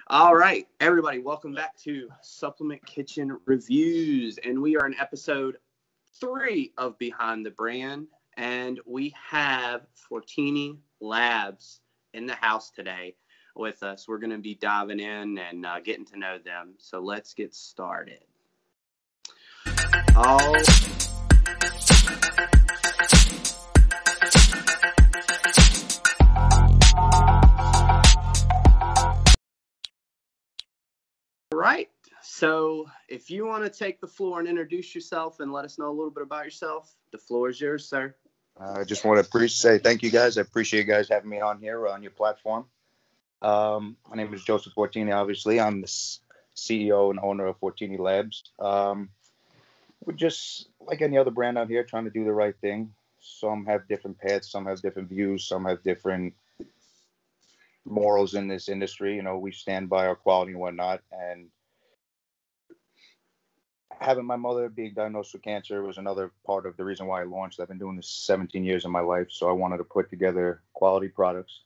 All right, everybody, welcome back to Supplement Kitchen Reviews. And we are in episode 3 of Behind the Brand. And we have FORTINI LABZ in the house today with us. We're going to be diving in and getting to know them. So let's get started. All right. So if you want to take the floor and introduce yourself and let us know a little bit about yourself, the floor is yours, sir. I just want to say thank you guys. I appreciate you guys having me on here on your platform. My name is Joseph FORTINI, obviously. I'm the CEO and owner of FORTINI LABZ. We're just like any other brand out here trying to do the right thing. Some have different paths, some have different views, some have different morals in this industry. You know, we stand by our quality and whatnot. And having my mother being diagnosed with cancer was another part of the reason why I launched. I've been doing this 17 years of my life, so I wanted to put together quality products,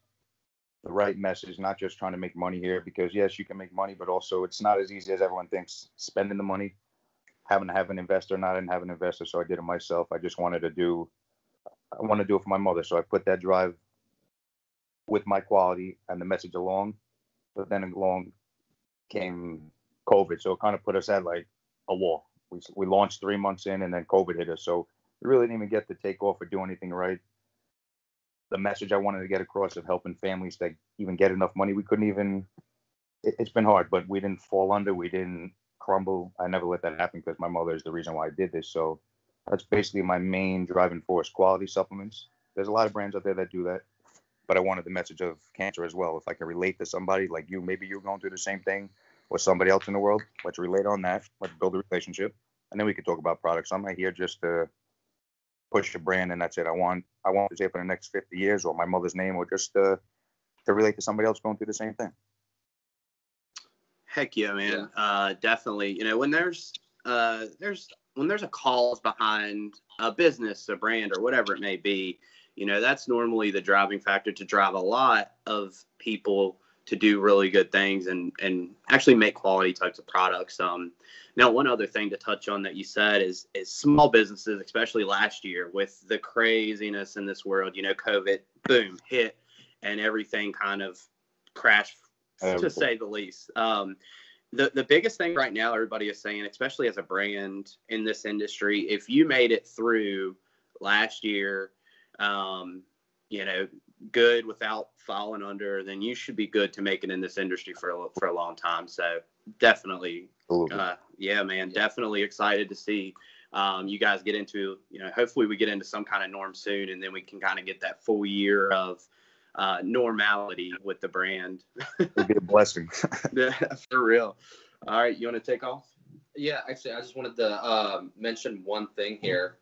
the right message, not just trying to make money here, because yes, you can make money, but also it's not as easy as everyone thinks. Spending the money, having to have an investor, not having an investor, so I did it myself. I want to do it for my mother, so I put that drive with my quality and the message along, but then along came COVID, so it kind of put us at like a wall. We launched 3 months in, and then COVID hit us, so we really didn't even get to take off or do anything right. The message I wanted to get across of helping families that even get enough money, we couldn't even. It's been hard, but we didn't fall under. We didn't crumble. I never let that happen because my mother is the reason why I did this. So that's basically my main driving force: quality supplements. There's a lot of brands out there that do that, but I wanted the message of cancer as well. If I can relate to somebody like you, maybe you're going through the same thing, or somebody else in the world, let's relate on that. Let's build a relationship, and then we can talk about products. I'm not here just to push a brand and that's it. I want to say for the next 50 years, or my mother's name, or just to relate to somebody else going through the same thing. Heck yeah, man. Yeah. Definitely. You know, when there's a cause behind a business, a brand, or whatever it may be, you know, that's normally the driving factor to drive a lot of people to do really good things and actually make quality types of products. Now, one other thing to touch on that you said is small businesses, especially last year with the craziness in this world, you know, COVID, boom, hit, and everything kind of crashed, to say the least. The biggest thing right now, everybody is saying, especially as a brand in this industry, if you made it through last year, you know, good without falling under, then you should be good to make it in this industry for a long time. So definitely, definitely excited to see you guys get into, you know, hopefully we get into some kind of norm soon, and then we can kind of get that full year of normality with the brand. It'd be a blessing. Yeah, for real. All right, you want to take off? Yeah, actually, I just wanted to mention one thing here.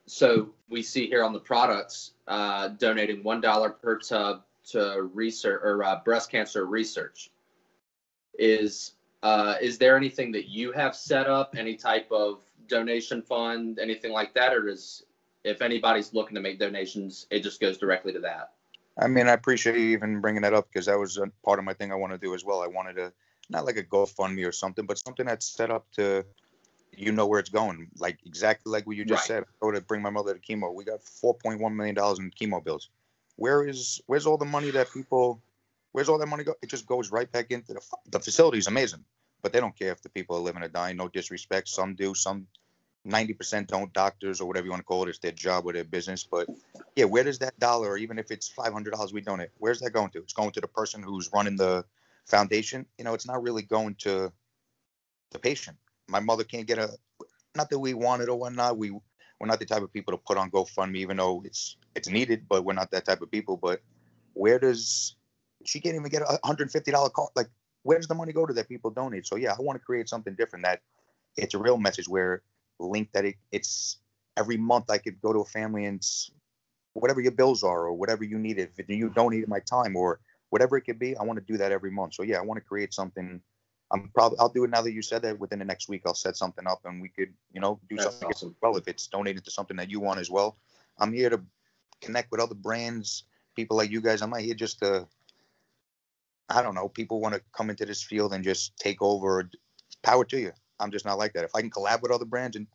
So we see here on the products, donating $1 per tub to research or breast cancer research. Is there anything that you have set up, any type of donation fund, anything like that, or if anybody's looking to make donations, it just goes directly to that? I mean, I appreciate you even bringing that up, because that was a part of my thing I want to do as well. I wanted to, not like a GoFundMe or something, but something that's set up to, you know, where it's going, like exactly like what you just said. I go to bring my mother to chemo. We got $4.1 million in chemo bills. Where's all the money where's all that money go? It just goes right back into the facility is amazing, but they don't care if the people are living or dying. No disrespect. Some do, some 90% don't. Doctors or whatever you want to call it, it's their job or their business. But yeah, where does that dollar, or even if it's $500 we donate, where's that going to? It's going to the person who's running the foundation. You know, it's not really going to the patient. My mother can't get not that we want it or whatnot. We're not the type of people to put on GoFundMe, even though it's needed, but we're not that type of people. But she can't even get a $150 call. Like, where does the money go to that people donate? So yeah, I want to create something different, that it's a real message where it's every month I could go to a family and whatever your bills are or whatever you need, if you donated my time or whatever it could be, I want to do that every month. So yeah, I want to create something. I'll do it now that you said that. Within the next week, I'll set something up and we could, you know, do That's something awesome. well. If it's donated to something that you want as well, I'm here to connect with other brands, people like you guys. I'm not here just to I don't know, people want to come into this field and just take over. Power to you. I'm just not like that. If I can collab with other brands, and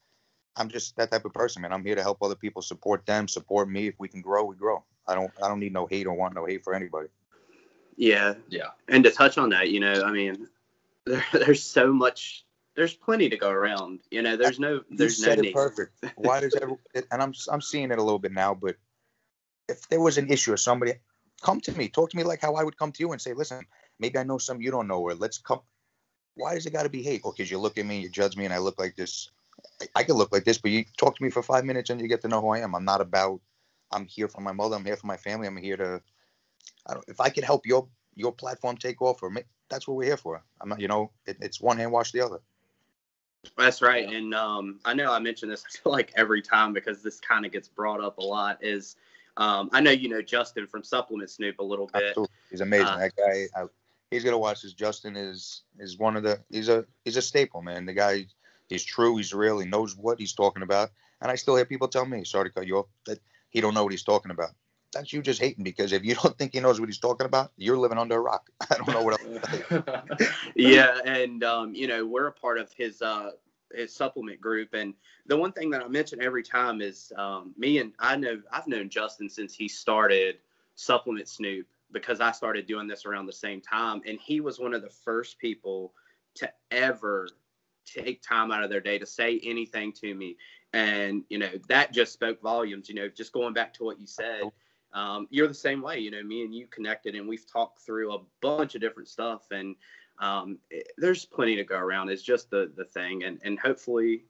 I'm just that type of person, man. I'm here to help other people, support them, support me. If we can grow, we grow. I don't need no hate or want no hate for anybody. Yeah. Yeah. And to touch on that, I mean, there's so much, there's plenty to go around. There's no need. Perfect. Why does everyone? And I'm seeing it a little bit now, but if there was an issue or somebody, come to me, talk to me like how I would come to you and say, listen, maybe I know something you don't know, or let's come. Why does it got to be hate? Or because you look at me, you judge me, and I look like this. I could look like this, but you talk to me for 5 minutes and you get to know who I am. I'm here for my mother. I'm here for my family. I'm here to, if I could help your platform take off, or that's what we're here for. I'm not, it's one hand wash the other. That's right. And I know I mention this, I feel like every time, because this kind of gets brought up a lot, is I know Justin from Supplement Snoop a little bit. Absolutely. He's amazing. That guy, he's gonna watch this. Justin is one of the, he's a staple, man. The guy, he's true, he's real, he knows what he's talking about. And I still hear people tell me, sorry to cut you off, that he don't know what he's talking about. That's you just hating, because if you don't think he knows what he's talking about, you're living under a rock. I don't know what else to tell you. Yeah, and we're a part of his supplement group, and the one thing that I mention every time is I've known Justin since he started Supplement Snoop, because I started doing this around the same time, and he was one of the first people to ever take time out of their day to say anything to me. And that just spoke volumes. Just going back to what you said, you're the same way. Me and you connected, and we've talked through a bunch of different stuff, and there's plenty to go around. It's just the thing, and hopefully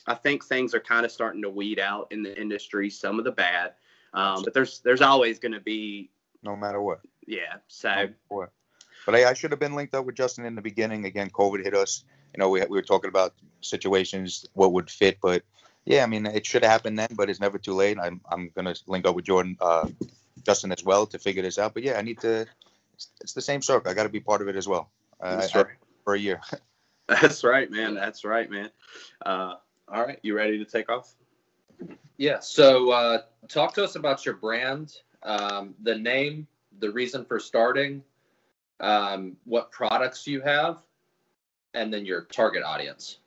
I think things are kind of starting to weed out in the industry, some of the bad, but there's always going to be, no matter what. Yeah. So. But I should have been linked up with Justin in the beginning. Again, COVID hit us. We were talking about situations, what would fit. But yeah, I mean, it should have happened then, but it's never too late. I'm gonna link up with Justin as well to figure this out. But yeah, I need to. It's the same circle. I got to be part of it as well. That's right. For a year. That's right, man. That's right, man. All right, you ready to take off? Yeah. So talk to us about your brand, the name, the reason for starting, what products you have, and then your target audience.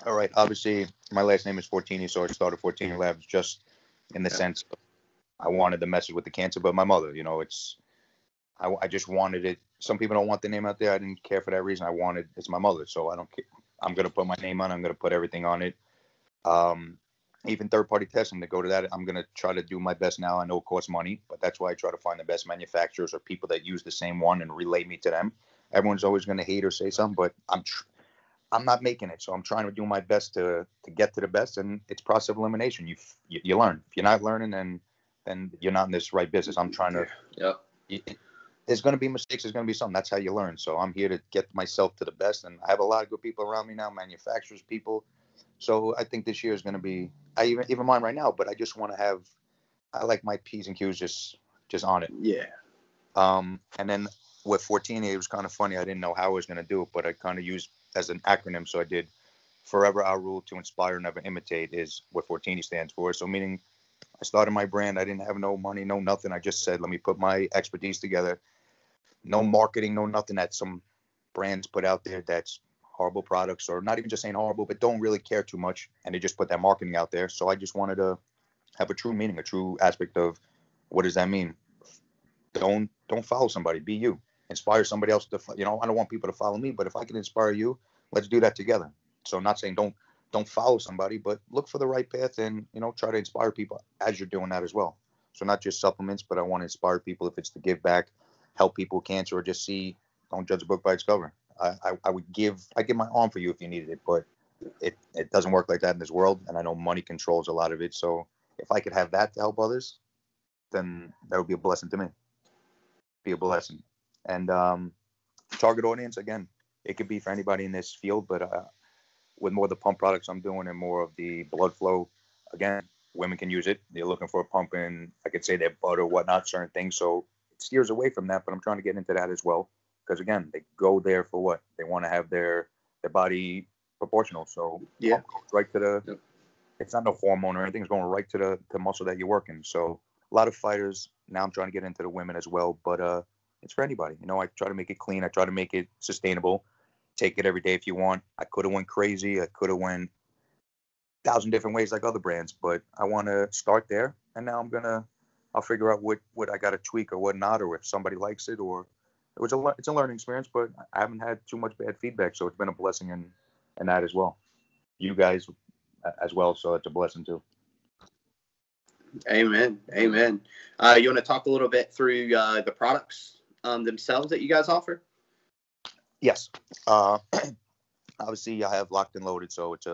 All right. Obviously, my last name is Fortini, so I started FORTINI LABZ just in the sense of I wanted to mess with the cancer, but my mother, I just wanted it. Some people don't want the name out there. I didn't care for that reason. It's my mother, so I don't care. I'm going to put my name on it. I'm going to put everything on it. Even third-party testing to go to that, I'm going to try to do my best now. I know it costs money, but that's why I try to find the best manufacturers or people that use the same one and relate me to them. Everyone's always going to hate or say something, but I'm not making it, so I'm trying to do my best to get to the best, and it's process of elimination. You learn. If you're not learning, then you're not in this right business. I'm trying to. Yep. There's going to be mistakes. There's going to be something. That's how you learn. So I'm here to get myself to the best, and I have a lot of good people around me now, manufacturers, people. So I think this year is going to be. I even mine right now, but I just want to have. I like my P's and Q's just on it. Yeah. And then with Fortini, it was kind of funny. I didn't know how I was going to do it, but I kind of used as an acronym. So I did forever our rule to inspire, never imitate is what Fortini stands for. So meaning I started my brand. I didn't have no money, no nothing. I just said, let me put my expertise together. No marketing, no nothing that some brands put out there that's horrible products, or not even just saying horrible, but don't really care too much. And they just put that marketing out there. So I just wanted to have a true meaning, a true aspect of what does that mean? Don't follow somebody. Be you. Inspire somebody else to, I don't want people to follow me, but if I can inspire you, let's do that together. So I'm not saying don't follow somebody, but look for the right path and, try to inspire people as you're doing that as well. So not just supplements, but I want to inspire people if it's to give back, help people with cancer, or just don't judge a book by its cover. I would give my arm for you if you needed it, but it doesn't work like that in this world. And I know money controls a lot of it. So if I could have that to help others, then that would be a blessing to me. Be a blessing. And target audience, again, it could be for anybody in this field, but with more of the pump products I'm doing and more of the blood flow, again, women can use it. They're looking for a pump in, I could say their butt or whatnot, certain things. So it steers away from that, but I'm trying to get into that as well. Because again, they go there for what? They want to have their body proportional. So yeah, right to the, it's not no hormone or anything. It's going right to the muscle that you're working. So a lot of fighters, now I'm trying to get into the women as well. But it's for anybody. You know, I try to make it clean. I try to make it sustainable. Take it every day if you want. I could have went crazy. I could have went 1,000 different ways like other brands, but I want to start there. And now I'll figure out what I got to tweak or what not, or if somebody likes it, or it's a learning experience, but I haven't had too much bad feedback. So it's been a blessing in that as well. You guys as well. So it's a blessing too. Amen. Amen. You want to talk a little bit through the products themselves that you guys offer? Yes. Obviously I have Locked and Loaded. So it's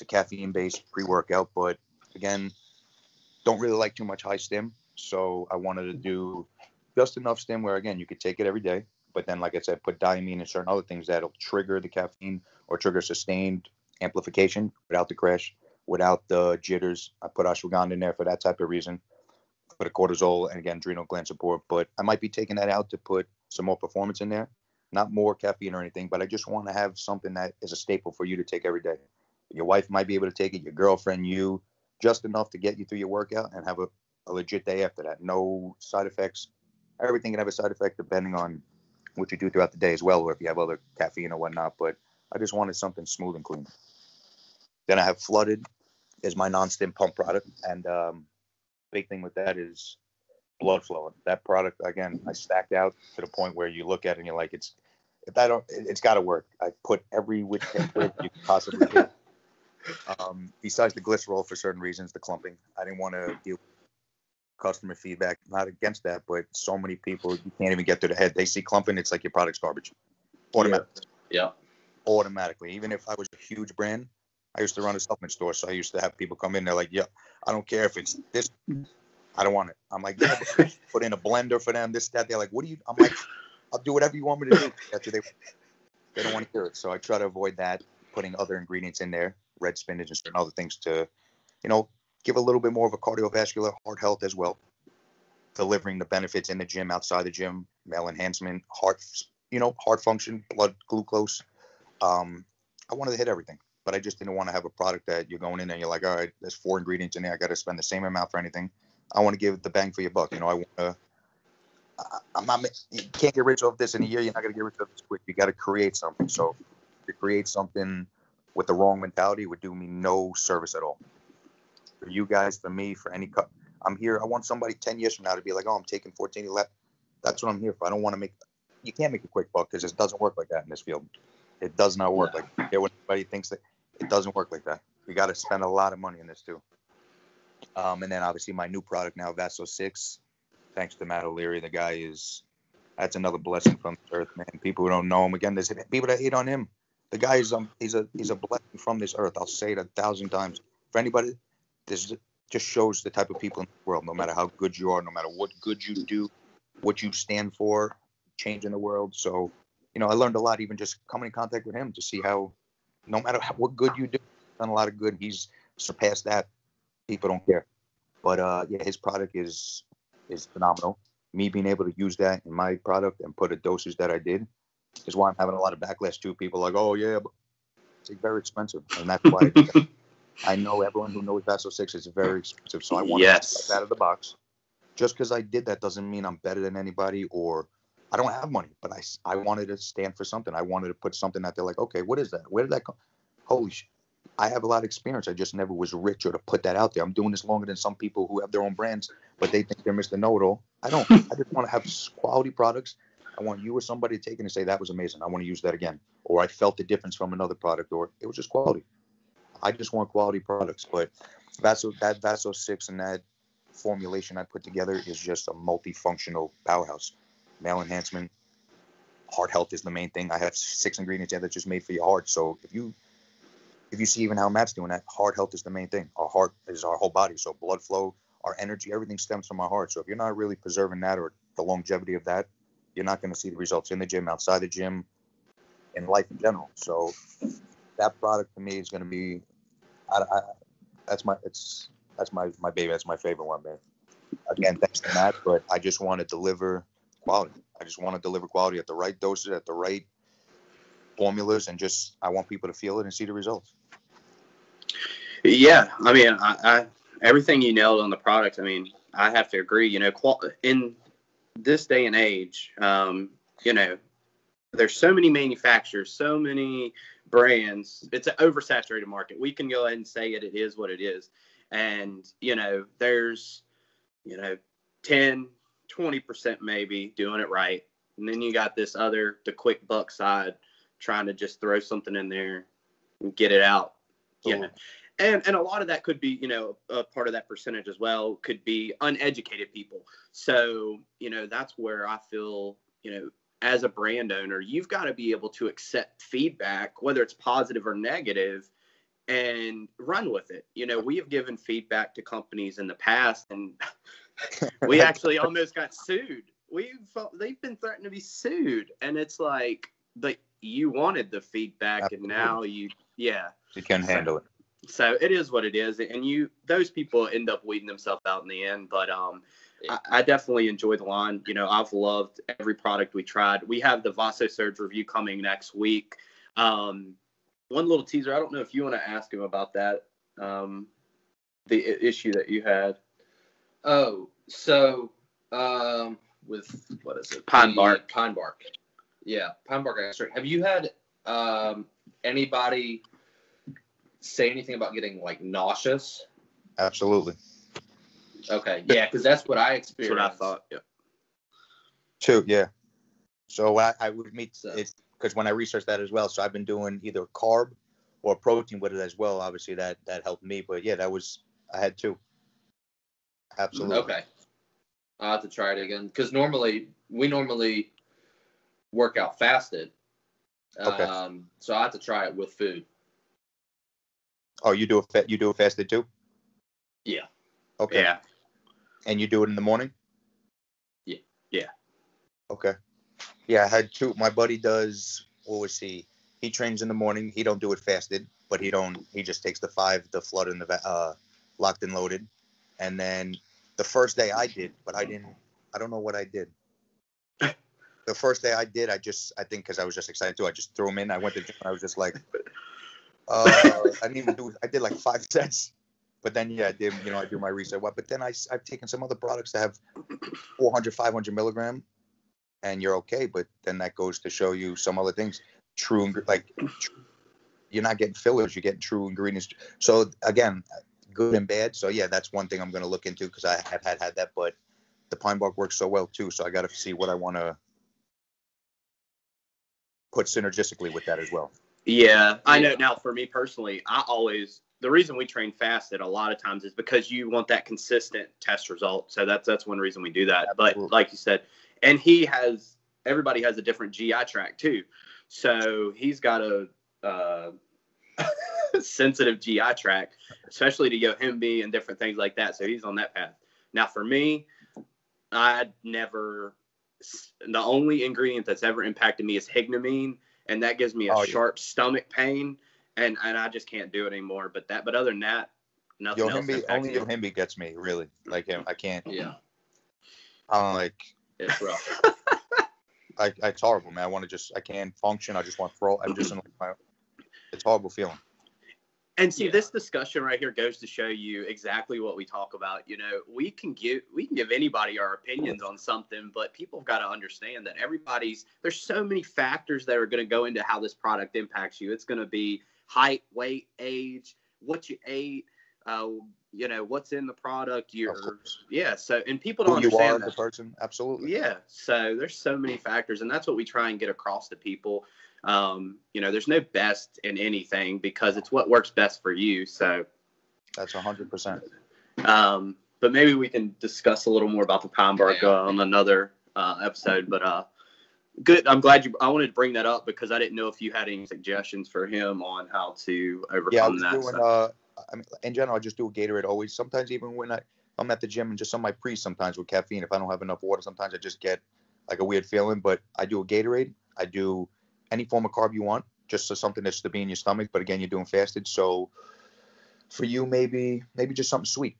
a caffeine based pre-workout, but again, don't really like too much high stim. So I wanted to do just enough stim where, again, you could take it every day. But then, like I said, put diamine and certain other things that'll trigger the caffeine or trigger sustained amplification without the crash, without the jitters. I put ashwagandha in there for that type of reason. Put a cortisol and, again, adrenal gland support. But I might be taking that out to put some more performance in there. Not more caffeine or anything, but I just want to have something that is a staple for you to take every day. Your wife might be able to take it, your girlfriend, you, just enough to get you through your workout and have a legit day after that. No side effects. Everything can have a side effect depending on what you do throughout the day as well, or if you have other caffeine or whatnot. But I just wanted something smooth and clean. Then I have Flooded as my non-stim pump product. And big thing with that is blood flow. That product, again, I stacked out to the point where you look at it and you're like, it's got to work. I put every which you can possibly get. Besides the glycerol for certain reasons, the clumping, I didn't want to deal with customer feedback. Not against that, but so many people, you can't even get to the head. They see clumping, it's like your product's garbage. Automatically. Yeah. Automatically. Even if I was a huge brand, I used to run a supplement store, so I used to have people come in. They're like, "Yeah, I don't care if it's this. I don't want it." I'm like, "Yeah, but put in a blender for them, this, that." They're like, "What do you?" I'm like, "I'll do whatever you want me to do." After they don't want to hear it, so I try to avoid that. Putting other ingredients in there, red spinach and certain other things to, give a little bit more of a cardiovascular heart health as well. Delivering the benefits in the gym, outside the gym, male enhancement, heart function, blood glucose. I wanted to hit everything, but I just didn't want to have a product that you're going in and you're like, all right, there's 4 ingredients in there. I got to spend the same amount for anything. I want to give the bang for your buck. You can't get rich off this in a year. You're not going to get rich off this quick. You got to create something. So to create something with the wrong mentality would do me no service at all. For you guys, for me, for any cut, I'm here. I want somebody 10 years from now to be like, oh, I'm taking FORTINI LABZ. That's what I'm here for. I don't want to you can't make a quick buck because it doesn't work like that in this field. It does not work like that. When everybody thinks that, it doesn't work like that. You got to spend a lot of money in this too. And then obviously my new product now, Vaso 6, thanks to Matt O'Leary. The guy that's another blessing from this earth, man. People who don't know him, again, there's people that hate on him. The guy is he's a blessing from this earth. I'll say it 1,000 times. For anybody, this just shows the type of people in the world. No matter how good you are, no matter what good you do, what you stand for, changing the world. So, I learned a lot even just coming in contact with him to see how, no matter what good you do, done a lot of good. He's surpassed that. People don't care. But his product is phenomenal. Me being able to use that in my product and put a dosage that I did is why I'm having a lot of backlash too. People are like, oh yeah, but it's very expensive, and that's why I know everyone who knows Vaso 6 is very expensive. So I want to step out of the box. Just because I did that doesn't mean I'm better than anybody or I don't have money. But I wanted to stand for something. I wanted to put something that they're like, okay, what is that? Where did that come? Holy shit. I have a lot of experience. I just never was rich or to put that out there. I'm doing this longer than some people who have their own brands, but they think they're Mr. Know-It-All. I don't. I just want to have quality products. I want you or somebody to take it and say, that was amazing. I want to use that again. Or I felt the difference from another product, or it was just quality. I just want quality products. But Vaso 6 and that formulation I put together is just a multifunctional powerhouse. Male enhancement, heart health is the main thing. I have 6 ingredients there that's just made for your heart. So if you see even how Matt's doing that, heart health is the main thing. Our heart is our whole body. So blood flow, our energy, everything stems from our heart. So if you're not really preserving that or the longevity of that, you're not going to see the results in the gym, outside the gym, in life in general. So that product to me is going to be, that's my baby. That's my favorite one, man. Again, thanks to Matt, but I just want to deliver quality. I just want to deliver quality at the right doses, at the right formulas, and just I want people to feel it and see the results. Yeah, I mean, I everything you nailed on the product. I mean, I have to agree. In this day and age, you know, there's so many manufacturers, so many brands. It's an oversaturated market. We can go ahead and say it. It is what it is. And, you know, there's, you know, 10, 20% maybe doing it right. And then you got this other, the quick buck side, trying to just throw something in there and get it out. You know. And a lot of that could be, you know, a part of that percentage as well could be uneducated people. So, you know, that's where I feel, you know, as a brand owner, you've got to be able to accept feedback, whether it's positive or negative, and run with it. You know, we have given feedback to companies in the past, and we actually almost got sued. They've been threatened to be sued, and it's like, but you wanted the feedback, Absolutely. And now you can handle it. So it is what it is, and those people end up weeding themselves out in the end. But I definitely enjoy the line. You know, I've loved every product we tried. We have the VasoSurge review coming next week. One little teaser. I don't know if you want to ask him about that, the issue that you had. Oh, so with what is it? Pine bark. Pine bark. Yeah, pine bark extract. Have you had anybody say anything about getting like nauseous? Absolutely. Okay, yeah, because that's what I experienced. That's what I thought. Yeah. Too, yeah. So I would meet it because when I researched that as well. So I've been doing either carb or protein with it as well. Obviously that helped me, but yeah, I had two. Absolutely. Okay. I'll have to try it again because we normally work out fasted. Okay. So I have to try it with food. Oh, you do it fasted too? Yeah. Okay. Yeah. And you do it in the morning? Yeah. Yeah. Okay. Yeah, I had two. My buddy does. What was he? He trains in the morning. He don't do it fasted, but he just takes the flood and the locked and loaded. And then the first day I did, but I don't know what I did. The first day I did, I think because I was just excited too, I just threw them in. I went to the gym and I was just like, I didn't even I did like 5 sets. But then, yeah, I did, I do my research. But then I've taken some other products that have 400, 500 milligram, and you're okay. But then that goes to show you some other things. You're not getting fillers, you're getting true ingredients. So again, good and bad. So yeah, that's one thing I'm going to look into because I have had that. But the pine bark works so well too. So I got to see what I want to put synergistically with that as well. Yeah, I know. Now, for me personally, the reason we train fasted a lot of times is because you want that consistent test result. So that's one reason we do that. Absolutely. But like you said, and everybody has a different GI tract too. So he's got a sensitive GI tract, especially to Yohimbe and different things like that. So he's on that path. Now for me, the only ingredient that's ever impacted me is hignomine, and that gives me a sharp stomach pain. And I just can't do it anymore. But other than that, nothing else. Only Yohimbe gets me, really. Like him, I can't. Yeah. I'm like, it's rough. It's horrible, man. I can't function. I just want to throw. It's a horrible feeling. And see, this discussion right here goes to show you exactly what we talk about. We can give anybody our opinions on something, but people have got to understand that there's so many factors that are going to go into how this product impacts you. It's going to be height, weight, age, what you ate, what's in the product. So, and people don't understand you are that. The person, absolutely. Yeah, so there's so many factors, and that's what we try and get across to people. There's no best in anything because it's what works best for you. So that's 100%. But maybe we can discuss a little more about the pine bark on another episode. But good. I'm glad I wanted to bring that up because I didn't know if you had any suggestions for him on how to overcome that. In general, I just do a Gatorade always. Sometimes even when I'm at the gym and just on my sometimes with caffeine, if I don't have enough water, sometimes I just get like a weird feeling. But I do a Gatorade. I do any form of carb you want, just so something that's to be in your stomach. But again, you're doing fasted. So for you, maybe just something sweet.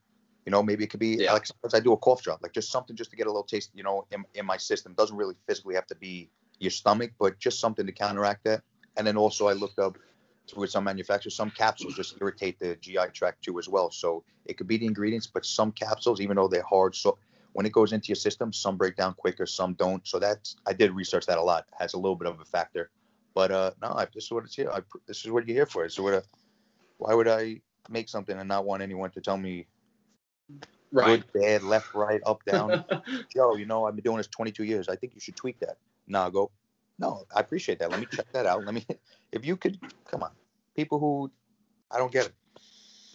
Maybe it could be like sometimes I do a cough drop, like just something just to get a little taste, in my system. It doesn't really physically have to be your stomach, but just something to counteract that. And then also I looked up with some manufacturers, some capsules just irritate the GI tract too as well. So it could be the ingredients, but some capsules, even though they're hard, so when it goes into your system, some break down quicker, some don't. So I did research that a lot. It has a little bit of a factor. But no, this is what it's here. This is what you're here for. So why would I make something and not want anyone to tell me Right. good, bad, left, right, up, down? Joe, I've been doing this 22 years. I think you should tweak that. No, I appreciate that. Let me check that out. If you could, come on. People who, I don't get it.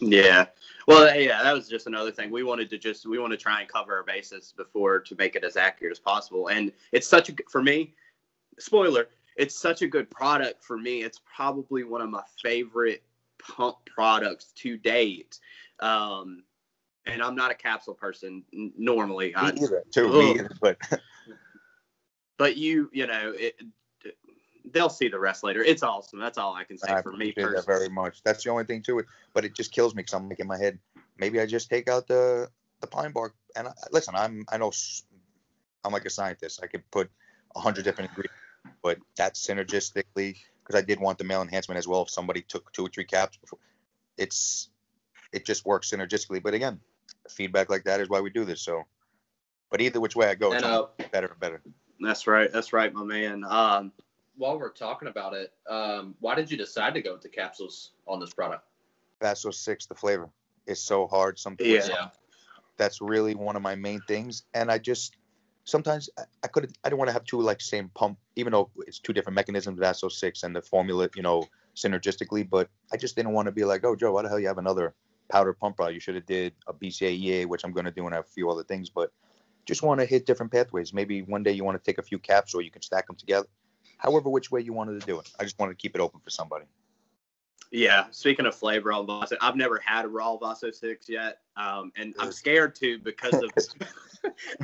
Yeah. Well, yeah, that was just another thing. We want to try and cover our bases before to make it as accurate as possible. And it's for me, spoiler, it's such a good product for me. It's probably one of my favorite pump products to date. And I'm not a capsule person normally. Me either, but they'll see the rest later. It's awesome. That's all I can say for me personally. That very much. That's the only thing to it. But it just kills me because I'm like in my head, maybe I just take out the pine bark. And listen, I know I'm like a scientist. I could put 100 different ingredients, but that's synergistically, because I did want the male enhancement as well. If somebody took 2 or 3 caps before, it just works synergistically. But again, feedback like that is why we do this. So, but either which way I go, it's better and better. That's right, my man. While we're talking about it, why did you decide to go with the capsules on this product? Vaso 6, the flavor is so hard. That's really one of my main things. And I just, sometimes I don't want to have 2 like same pump, even though it's 2 different mechanisms, Vaso 6 and the formula, synergistically. But I just didn't want to be like, oh, Joe, why the hell you have another powder pump product? You should have did a BCAEA, which I'm going to do, and a few other things. But just want to hit different pathways. Maybe one day you want to take a few caps, or you can stack them together. However, which way you wanted to do it. I just wanted to keep it open for somebody. Yeah. Speaking of flavor on Vaso, I've never had a raw Vaso 6 yet. And I'm scared to because of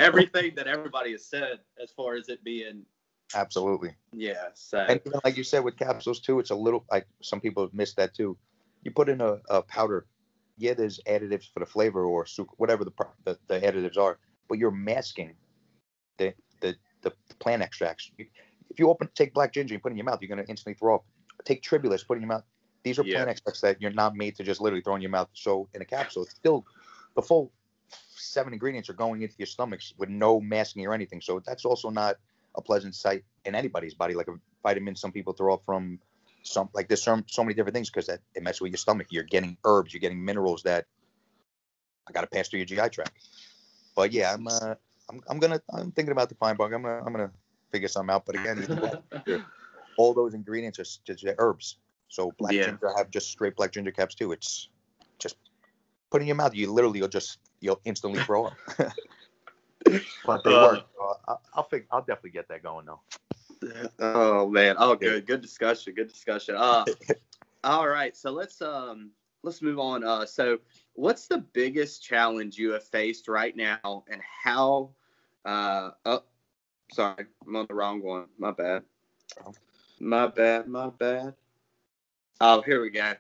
everything that everybody has said as far as it being. Absolutely. Yeah. So. And like you said with capsules too, it's a little, like some people have missed that too. You put in a powder. Yeah, there's additives for the flavor or whatever the additives are, but you're masking the plant extracts. If you take black ginger and put it in your mouth, you're going to instantly throw up. Take tribulus, put it in your mouth. These are plant extracts that you're not made to just literally throw in your mouth. So in a capsule, it's still the full 7 ingredients are going into your stomachs with no masking or anything. So that's also not a pleasant sight in anybody's body. Like a vitamin, some people throw up from there's so many different things because it messes with your stomach. You're getting herbs, you're getting minerals that I got to pass through your GI tract. But yeah, I'm thinking about the pine bark. I'm gonna figure something out. But again, all those ingredients are just herbs. So black ginger, I have just straight black ginger caps too. It's just put in your mouth. You'll instantly throw up. But they work. I'll definitely get that going though. Oh man. Oh, good. Good discussion. All right. So let's move on. So what's the biggest challenge you have faced right now, and how? Sorry, I'm on the wrong one. My bad. Oh, here we go.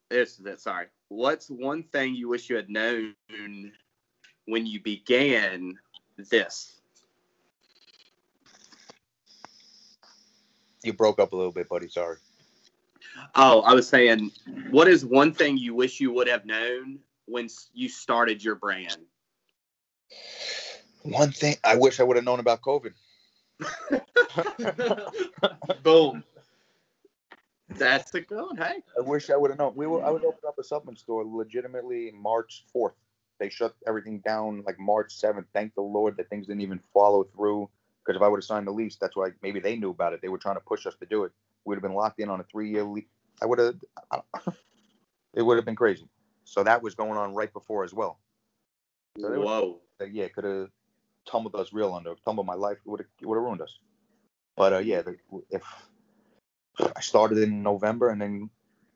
This is it. Sorry. What's one thing you wish you had known when you began this? You broke up a little bit, buddy. Sorry. Oh, I was saying, what is one thing you wish you would have known when you started your brand? One thing I wish I would have known about COVID. Boom. That's a good one. Hey. I wish I would have known. I would open up a supplement store legitimately March 4th. They shut everything down like March 7th. Thank the Lord that things didn't even follow through. Because if I would have signed the lease, that's why maybe they knew about it. They were trying to push us to do it. We'd have been locked in on a 3-year lease. It would have been crazy. So that was going on right before as well. So whoa. It could have tumbled my life. It would have ruined us. But if I started in November and then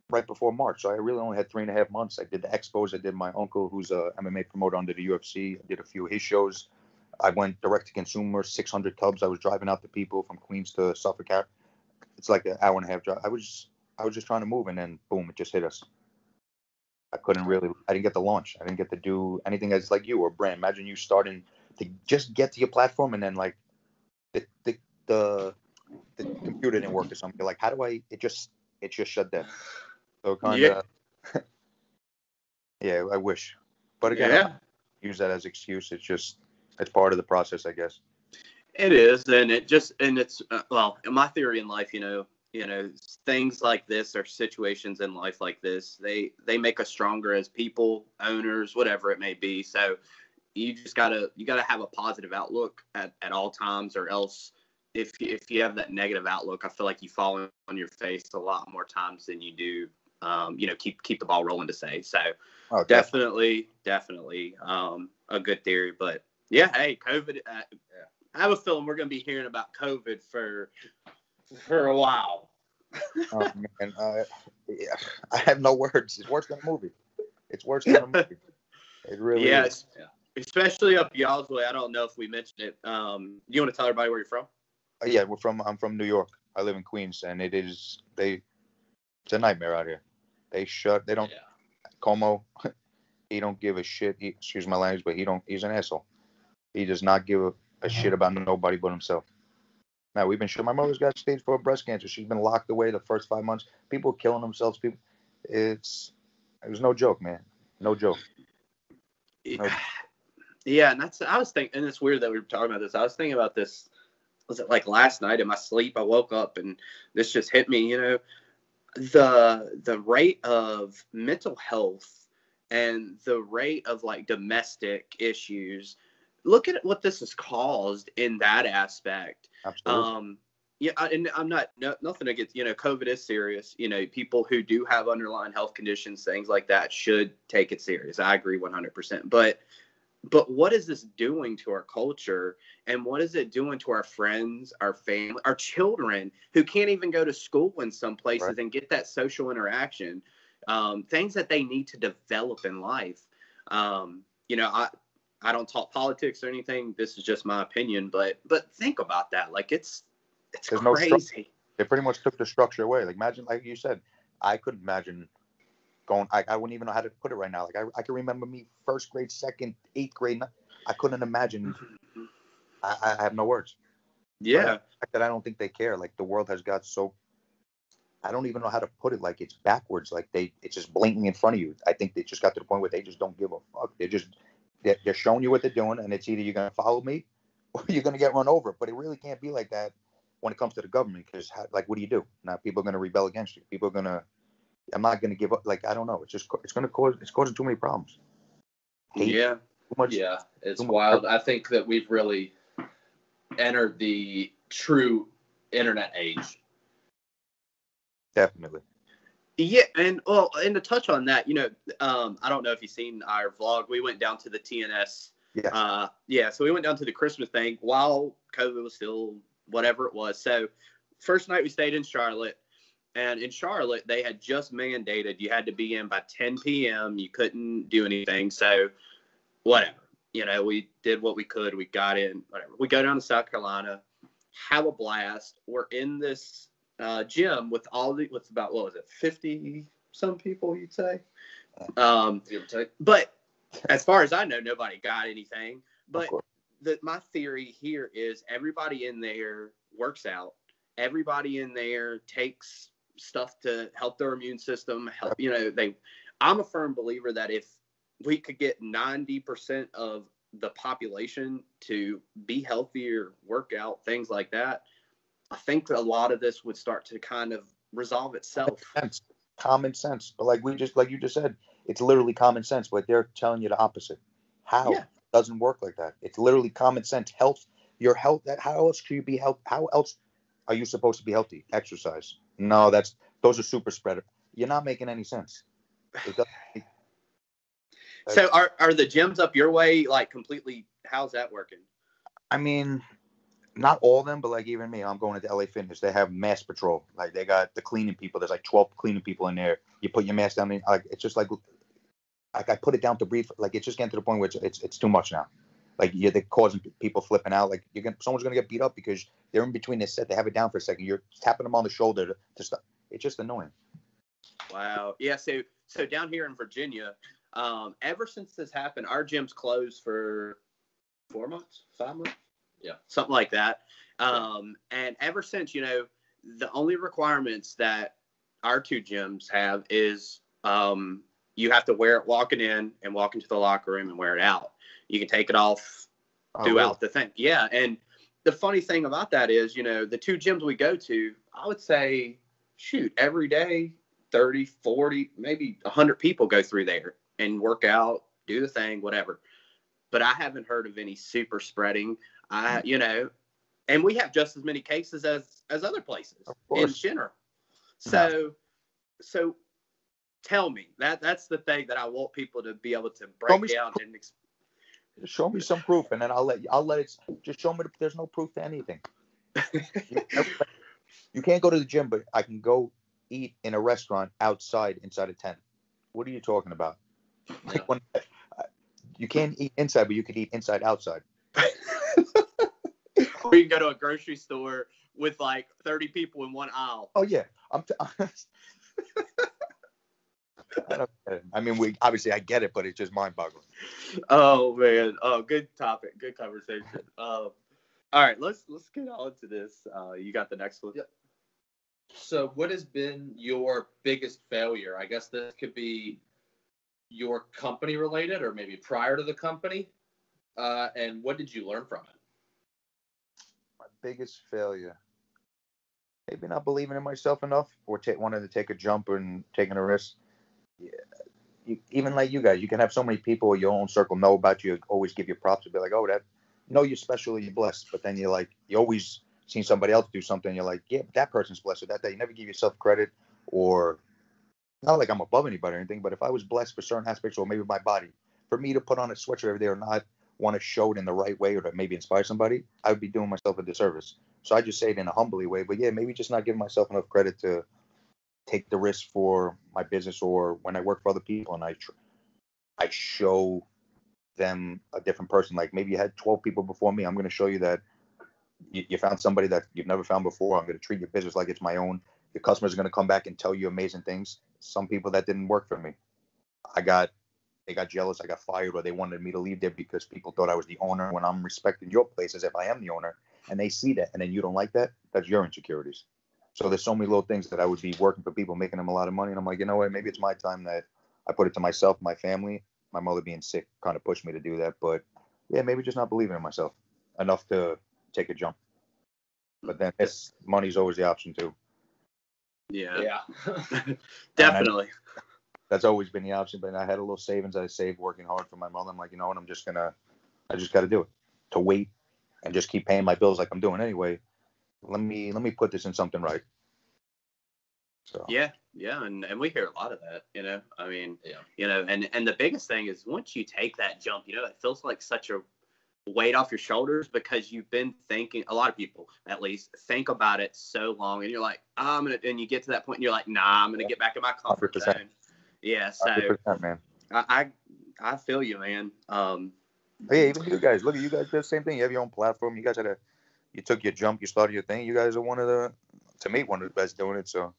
right before March, so I really only had 3.5 months. I did the expos. I did my uncle, who's a MMA promoter under the UFC. I did a few of his shows. I went direct to consumer, 600 tubs. I was driving out to people from Queens to Suffolk. It's like an hour and a half drive. I was just trying to move, and then boom, it just hit us. I didn't get the launch. I didn't get to do anything as like you or brand. Imagine you starting to just get to your platform, and then like the computer didn't work or something. You're like, how do I? It just shut down. So kind of, yeah. I wish, but again, I use that as excuse. It's just It's part of the process, I guess. It is, and it's well, in my theory in life, things like this or situations in life like this, they make us stronger as people, owners, whatever it may be. So you gotta have a positive outlook at all times, or else if you have that negative outlook, I feel like you fall on your face a lot more times than you do. Keep the ball rolling to say. So definitely, a good theory. But yeah, hey, COVID. I have a feeling we're going to be hearing about COVID for a while. Oh man, yeah, I have no words. It's worse than a movie. It's worse than a movie. It really is. Yeah, especially up y'all's way. I don't know if we mentioned it. You want to tell everybody where you're from? Yeah, I'm from New York. I live in Queens, and it's a nightmare out here. They don't. Yeah. Como, he don't give a shit. Excuse my language, but he's an asshole. He does not give a shit about nobody but himself. Now, we've been sure my mother's got stage 4 breast cancer. She's been locked away the first 5 months. People killing themselves. It was no joke, man. No joke. Yeah, and I was thinking, and it's weird that we were talking about this. I was thinking about this. Was it like last night in my sleep? I woke up and this just hit me. The rate of mental health and the rate of like domestic issues. Look at what this has caused in that aspect. Absolutely. And I'm nothing against, COVID is serious. People who do have underlying health conditions, things like that, should take it serious. I agree 100%. But what is this doing to our culture, and what is it doing to our friends, our family, our children who can't even go to school in some places and get that social interaction, things that they need to develop in life. I don't talk politics or anything. This is just my opinion, but think about that. Like it's crazy. They pretty much took the structure away. Like imagine, like you said, I couldn't imagine going. I wouldn't even know how to put it right now. Like I can remember me 1st grade, 2nd, 8th grade. I couldn't imagine. I have no words. Yeah. The fact that I don't think they care. Like the world has got so. I don't even know how to put it. Like it's backwards. Like it's just blatantly in front of you. I think they just got to the point where they just don't give a fuck. They're showing you what they're doing, and it's either you're going to follow me or you're going to get run over. But it really can't be like that when it comes to the government, because, like, what do you do? Now, people are going to rebel against you. People are going to – I'm not going to give up. Like, I don't know. It's causing too many problems. Hate, yeah. Too much. Yeah, it's wild. I think that we've really entered the true internet age. Definitely. Yeah, and to touch on that, I don't know if you've seen our vlog. We went down to the TNS. Yes. So we went down to the Christmas thing while COVID was still whatever it was. So first night we stayed in Charlotte, and in Charlotte they had just mandated you had to be in by 10 p.m. You couldn't do anything. So whatever, we did what we could. We got in, whatever. We go down to South Carolina, have a blast. We're in this gym with with about, 50 some people, you'd say. But as far as I know, nobody got anything. But my theory here is everybody in there works out. Everybody in there takes stuff to help their immune system. I'm a firm believer that if we could get 90% of the population to be healthier, work out, things like that, I think a lot of this would start to kind of resolve itself. Common sense. But like you just said, it's literally common sense, but they're telling you the opposite. How? Yeah. It doesn't work like that. It's literally common sense. Your health. How else can you be healthy? How else are you supposed to be healthy? Exercise. No, those are super spreader. You're not making any sense. So are the gyms up your way, like, completely? How's that working? I mean, not all of them, but like even me, I'm going into LA Fitness. They have mass patrol. Like they got the cleaning people. There's like 12 cleaning people in there. You put your mask down. Like it's just like I put it down to breathe. Like it's just getting to the point where it's too much now. Like they're causing people flipping out. Like someone's gonna get beat up because they're in between their set. They have it down for a second. You're tapping them on the shoulder to stop. It's just annoying. Wow. Yeah. So down here in Virginia, ever since this happened, our gym's closed for 4 months, 5 months. Yeah, something like that. And ever since, the only requirements that our 2 gyms have is you have to wear it walking in and walk into the locker room and wear it out. You can take it off throughout the thing. Yeah. And the funny thing about that is, you know, the 2 gyms we go to, I would say, shoot, every day, 30, 40, maybe 100 people go through there and work out, do the thing, whatever. But I haven't heard of any super spreading. You know, and we have just as many cases as other places in general. So tell me, that's the thing that I want people to be able to break down and show me some proof, and then I'll let it. Just show me there's no proof to anything. You can't go to the gym, but I can go eat in a restaurant inside a tent. What are you talking about? Yeah. You can't eat inside, but you can eat outside. Or you can go to a grocery store with like 30 people in one aisle. Oh yeah, I mean, obviously I get it, but it's just mind-boggling. Oh man, good topic, good conversation. All right, let's get on to this. You got the next one? Yep. So, what has been your biggest failure? I guess this could be your company related, or maybe prior to the company. And what did you learn from it? My biggest failure, maybe not believing in myself enough, or wanting to take a jump and taking a risk. Yeah. Even like you guys, you can have so many people in your own circle know about you, always give you props and be like, oh, you're special, you're blessed. But then you always seen somebody else do something, you're like, yeah, that person's blessed with that. You never give yourself credit, or not like I'm above anybody or anything, but if I was blessed for certain aspects, or maybe my body, for me to put on a sweatshirt every day or not want to show it in the right way, or to maybe inspire somebody, I would be doing myself a disservice. So I just say it in a humbly way, but yeah, maybe just not giving myself enough credit to take the risk for my business, or when I work for other people and I show them a different person. Like maybe you had 12 people before me. I'm going to show you that you found somebody that you've never found before. I'm going to treat your business like it's my own. The customers are going to come back and tell you amazing things. Some people that didn't work for me, they got jealous. I got fired, or they wanted me to leave there because people thought I was the owner, when I'm respecting your place as if I am the owner. And they see that, and then you don't like that. That's your insecurities. So there's so many little things that I would be working for people, making them a lot of money. And I'm like, you know what? Maybe it's my time that I put it to myself, my family. My mother being sick kind of pushed me to do that. But yeah, maybe just not believing in myself enough to take a jump. But then money's always the option too. Yeah. Definitely. That's always been the option. But I had a little savings I saved working hard for my mother. I'm like, you know what? I just got to do it. To wait and just keep paying my bills like I'm doing anyway. Let me put this in something right. So. Yeah, and we hear a lot of that, you know. I mean, you know, and the biggest thing is once you take that jump, you know, it feels like such a weight off your shoulders, because you've been thinking, a lot of people at least think about it so long, and you're like, and you get to that point and you're like, nah, I'm gonna get back in my comfort 100%. zone. Yeah, so 100%, man. I feel you, man. Hey, even you guys, look at you guys do the same thing. You have your own platform. You guys you took your jump, you started your thing. You guys are one of the best doing it. So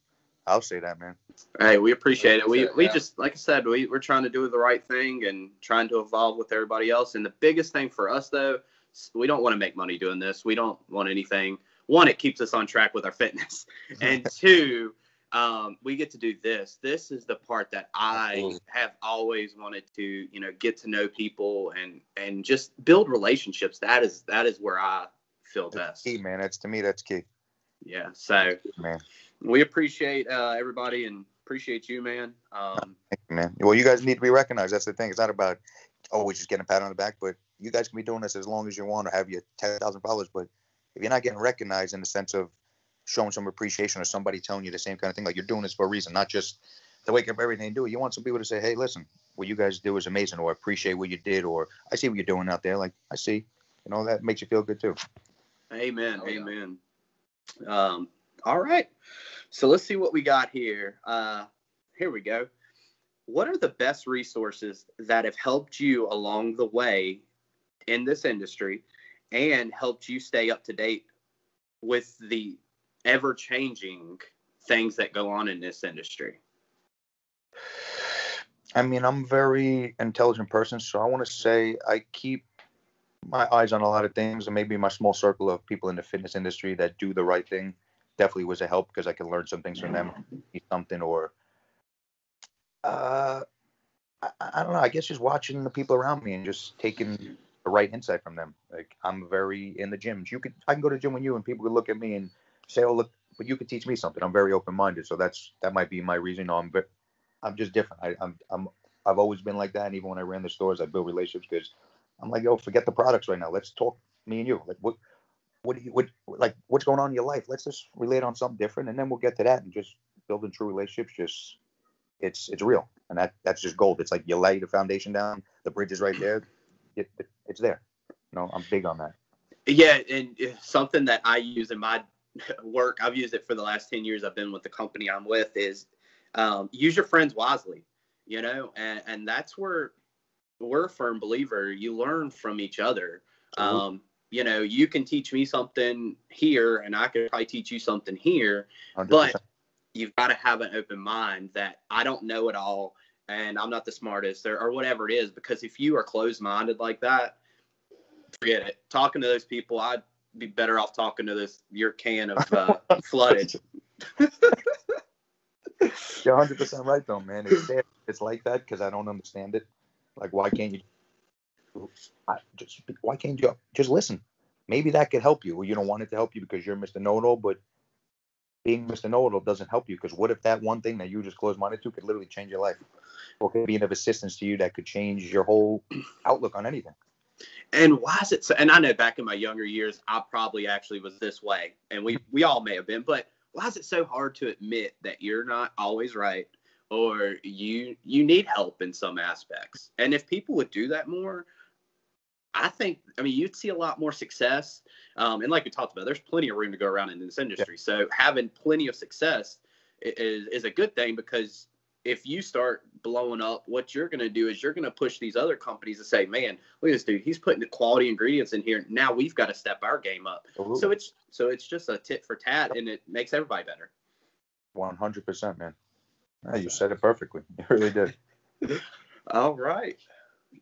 I'll say that, man. Hey, we appreciate it. We just, like I said, we're trying to do the right thing and trying to evolve with everybody else. And the biggest thing for us, though, we don't want to make money doing this. We don't want anything. One, it keeps us on track with our fitness. And two, we get to do this. This is the part that I have always wanted to, you know, get to know people and just build relationships. That is where I feel best. Key, man. To me, that's key. Yeah. So, man, we appreciate everybody and appreciate you, man. Thank you, man. Well, you guys need to be recognized. That's the thing. It's not about always just getting a pat on the back, but you guys can be doing this as long as you want to have your 10,000 followers. But if you're not getting recognized in the sense of showing some appreciation or somebody telling you the same kind of thing, like you're doing this for a reason, not just to wake up every day and do it. You want some people to say, hey, listen, what you guys do is amazing, or appreciate what you did, or I see what you're doing out there. Like, I see, you know, that makes you feel good too. Amen. Amen. All right. So let's see what we got here. Here we go. What are the best resources that have helped you along the way in this industry and helped you stay up to date with the ever-changing things that go on in this industry? I mean, I'm a very intelligent person, so I want to say I keep my eyes on a lot of things, and maybe my small circle of people in the fitness industry that do the right thing definitely was a help, because I can learn some things from them, something, or I don't know. I guess just watching the people around me and just taking the right insight from them. Like, I'm very in the gym. I can go to the gym with you, and people could look at me and say, "Oh, look," but you could teach me something. I'm very open-minded, so that might be my reason. I'm just different. I've always been like that, and even when I ran the stores, I built relationships because I'm like, yo, forget the products right now. Let's talk, me and you. Like, what's going on in your life? Let's just relate on something different, and then we'll get to that and just building true relationships. Just it's real, and that's just gold. It's like you lay the foundation down, the bridge is right there. It's there. I'm big on that. Yeah, and something that I use in my work, I've used it for the last 10 years I've been with the company I'm with, is use your friends wisely, and that's where we're a firm believer. You learn from each other. You can teach me something here, and I could probably teach you something here, 100%. But you've got to have an open mind that I don't know it all, and I'm not the smartest or whatever it is, because if you are closed-minded like that, forget it. Talking to those people, I'd be better off talking to your can of flooded. You're 100% right, though, man. It's sad. It's like that because I don't understand it. Like, why can't you just listen? Maybe that could help you. Or you don't want it to help you because you're Mr. Know-It-All, but being Mr. Know-It-All doesn't help you, because what if that one thing that you just closed-minded to could literally change your life? Or could be of assistance to you that could change your whole outlook on anything? And why is it so? And I know back in my younger years, I probably actually was this way, and we all may have been, but why is it so hard to admit that you're not always right, or you need help in some aspects? And if people would do that more, you'd see a lot more success. And like we talked about, there's plenty of room to go around in this industry. Yeah. So having plenty of success is a good thing, because if you start blowing up, what you're going to do is you're going to push these other companies to say, man, look at this dude. He's putting the quality ingredients in here. Now we've got to step our game up. Absolutely. So it's just a tit for tat, and it makes everybody better. 100%, man. Yeah, you said it perfectly. You really did. All right.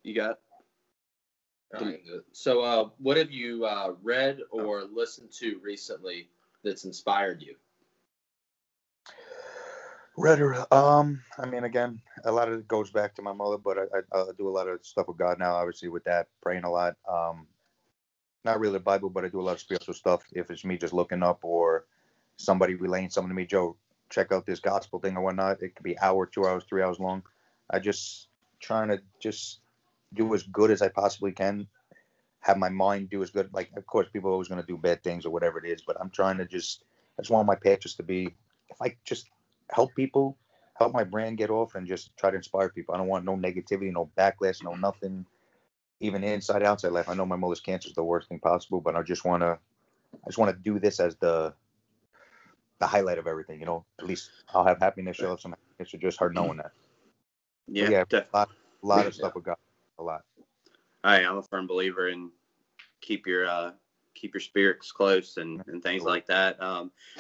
You got. So what have you read or listened to recently that's inspired you? Again, a lot of it goes back to my mother, but I do a lot of stuff with God now, obviously, with that, praying a lot. Not really the Bible, but I do a lot of spiritual stuff. If it's me just looking up or somebody relaying something to me, Joe, check out this gospel thing or whatnot. It could be hour, 2 hours, 3 hours long. I just trying to just do as good as I possibly can. Have my mind do as good. Like, of course, people are always going to do bad things or whatever it is, but I'm trying to I just want my path just to be, if I just help people, help my brand get off, and just try to inspire people. I don't want no negativity, no backlash, no nothing, even inside, outside life. I know my mother's cancer is the worst thing possible, but I just want to do this as the highlight of everything, At least I'll have happiness, show some happiness, or just her knowing that. Yeah, a lot of stuff with God, a lot. I'm a firm believer in keep your spirits close and things like that.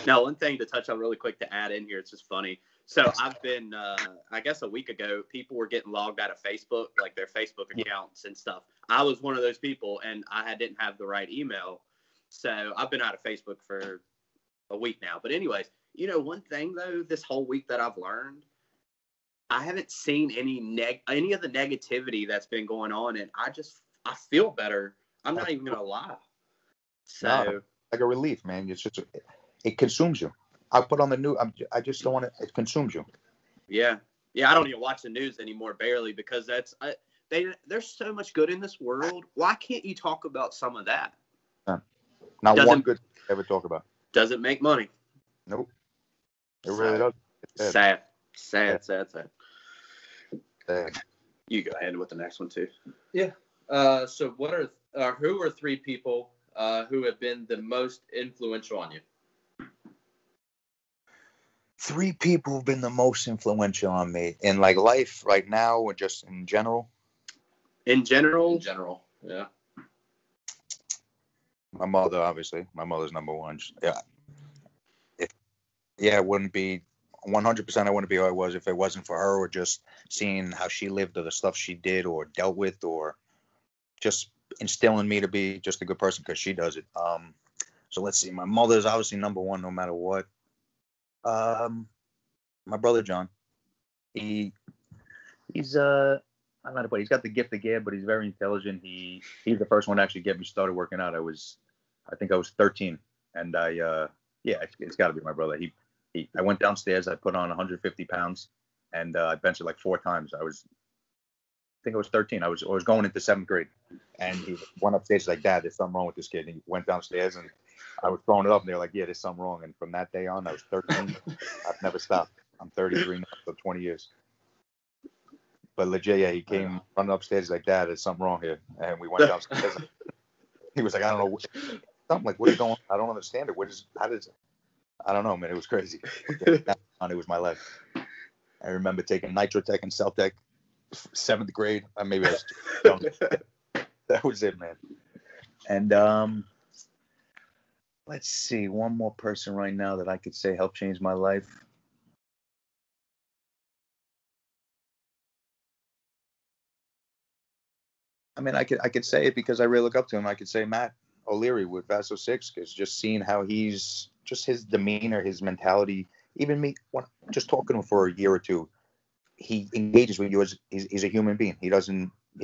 Now, one thing to touch on really quick to add in here, it's just funny. So I've been, I guess a week ago, people were getting logged out of Facebook, like their Facebook accounts and stuff. I was one of those people, and I didn't have the right email. So I've been out of Facebook for a week now. But anyways, one thing, though, this whole week that I've learned, I haven't seen any of the negativity that's been going on, and I feel better. I'm not even gonna lie. So like a relief, man. It's just it consumes you. I put on the news. I just don't want it. It consumes you. Yeah. I don't even watch the news anymore, barely, because there's so much good in this world. Why can't you talk about some of that? Not one good thing to ever talk about. Doesn't make money. Nope. It really doesn't. It's sad. Sad. You go ahead with the next one too. Yeah. So who are three people who have been the most influential on you? Three people have been the most influential on me in like life right now, or just in general? In general, yeah. My mother, obviously. My mother's number one. Yeah. It wouldn't be 100%. I wouldn't be who I was if it wasn't for her, or just seeing how she lived, or the stuff she did or dealt with, or just instilling me to be just a good person, because she does it. So let's see. My mother's obviously number one, no matter what. My brother John. He's I I'm not a buddy. He's got the gift of gab, but he's very intelligent. He's the first one to actually get me started working out. I think I was 13, and it's got to be my brother. I went downstairs. I put on 150 pounds, and I benched it like 4 times. I think I was 13. I was going into 7th grade, and he went upstairs like, Dad, there's something wrong with this kid. And he went downstairs, and I was throwing it up, and they were like, yeah, there's something wrong. And from that day on, I was 13. I've never stopped. I'm 33 now, so 20 years. But legit, yeah, he came running upstairs like, Dad, there's something wrong here. And we went downstairs. He was like, I don't know. Something like, what are you doing? I don't understand it. I don't know, man. It was crazy. It was my life. I remember taking Nitrotech and Celtech, 7th grade. Maybe I was too young. That was it, man. And let's see, one more person right now that I could say helped change my life. I mean, I could say it because I really look up to him. I could say Matt O'Leary with Vaso 6, because just seeing how he's just his demeanor, his mentality, even me, just talking to him for a year or two, he engages with you as he's a human being. He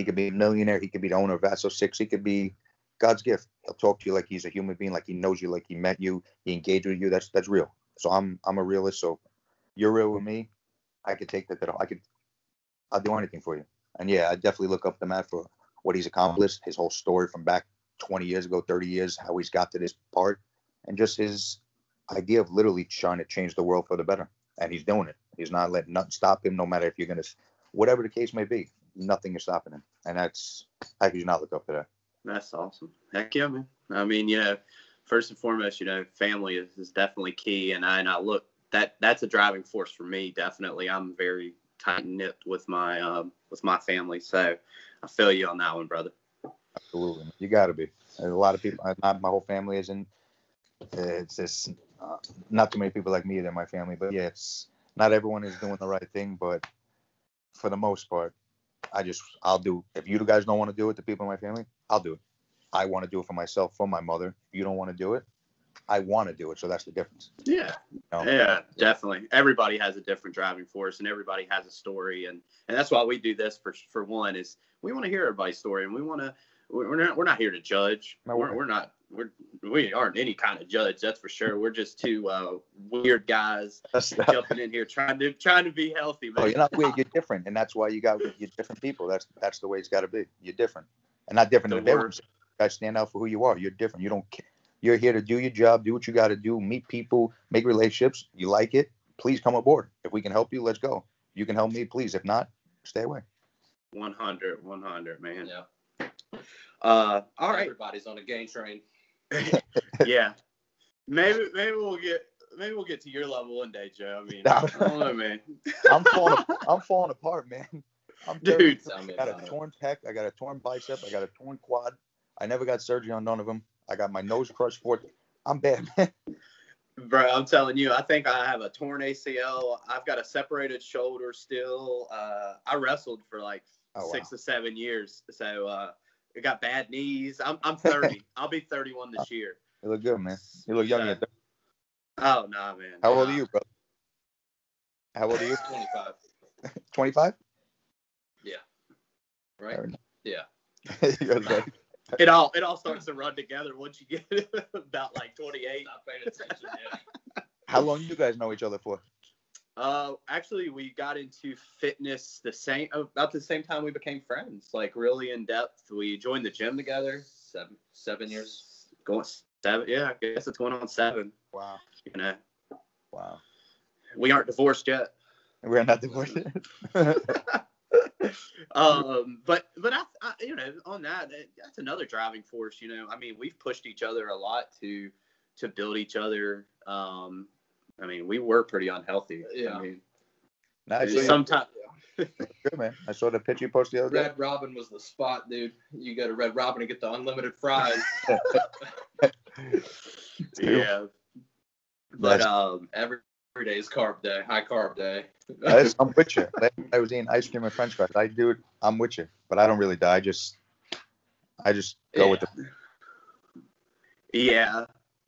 could be a millionaire. He could be the owner of Vaso 6. He could be God's gift. He'll talk to you like he's a human being, like he knows you, like he met you. He engaged with you. That's real. So I'm a realist. So you're real with me. I could take that. I'll do anything for you. And yeah, I definitely look up to Matt for what he's accomplished, his whole story from back 20 years ago, 30 years, how he's got to this part, and just his idea of literally trying to change the world for the better. And he's doing it. He's not letting nothing stop him, no matter if you're going to, whatever the case may be, nothing is stopping him. And that's, how could you not look up to that? That's awesome. Heck yeah, man. I mean, first and foremost, family is definitely key. And I look, that's a driving force for me. Definitely. I'm very tight knit with my family. So I feel you on that one, brother. Absolutely. You got to be. There's a lot of people, not my whole family isn't, it's just not too many people like me in my family, but yeah, it's not everyone is doing the right thing, but for the most part, I'll do, if you guys don't want to do it, the people in my family, I'll do it. I want to do it for myself, for my mother. If you don't want to do it, I want to do it. So that's the difference. Yeah. Yeah, definitely. Everybody has a different driving force, and everybody has a story. And that's why we do this for one, is we want to hear everybody's story, and we're not here to judge. No, we aren't any kind of judge, that's for sure. We're just two weird guys jumping in here trying to be healthy, man. Oh, you're not weird, you're different, and that's why you're different people. That's the way it's got to be. You're different, and not different than everyone. You guys stand out for who you are. You're different. You don't care. You're here to do your job, do what you got to do, meet people, make relationships. You like it, please come aboard. If we can help you, let's go. You can help me, please. If not, stay away. 100, man. Yeah. All right. Everybody's on a game train. Yeah. Maybe we'll get to your level one day, Joe. I mean, I don't know, man. I'm falling apart, man. Dude, I got a torn pec, I got a torn bicep, I got a torn quad. I never got surgery on none of them. I got my nose crushed for it. I'm bad, man. Bro, I'm telling you, I think I have a torn ACL. I've got a separated shoulder still. I wrestled for like 6 to 7 years. So I got bad knees. I'm 30. I'll be 31 this year. You look good, man. You look young. Oh, nah, man. How old are you, bro? How old are you? 25. 25? Yeah. Right? Yeah. It all starts to run together once you get about like 28. Not paying attention yet. How long do you guys know each other for? Actually, we got into fitness about the same time we became friends, like really in depth. We joined the gym together. 7 years. Going 7, yeah. I guess it's going on 7. Wow. Wow. We aren't divorced yet. We're not divorced. But I on that's another driving force. I mean, we've pushed each other a lot to build each other. I mean, we were pretty unhealthy. Yeah. I mean, sometimes. Good, man. I saw the picture you posted the other day. Red Robin was the spot, dude. You go to Red Robin to get the unlimited fries. Yeah. But every day is carb day, high carb day. I'm with you. I was eating ice cream and French fries. I'm with you, but I don't really die. I just go with the. Yeah.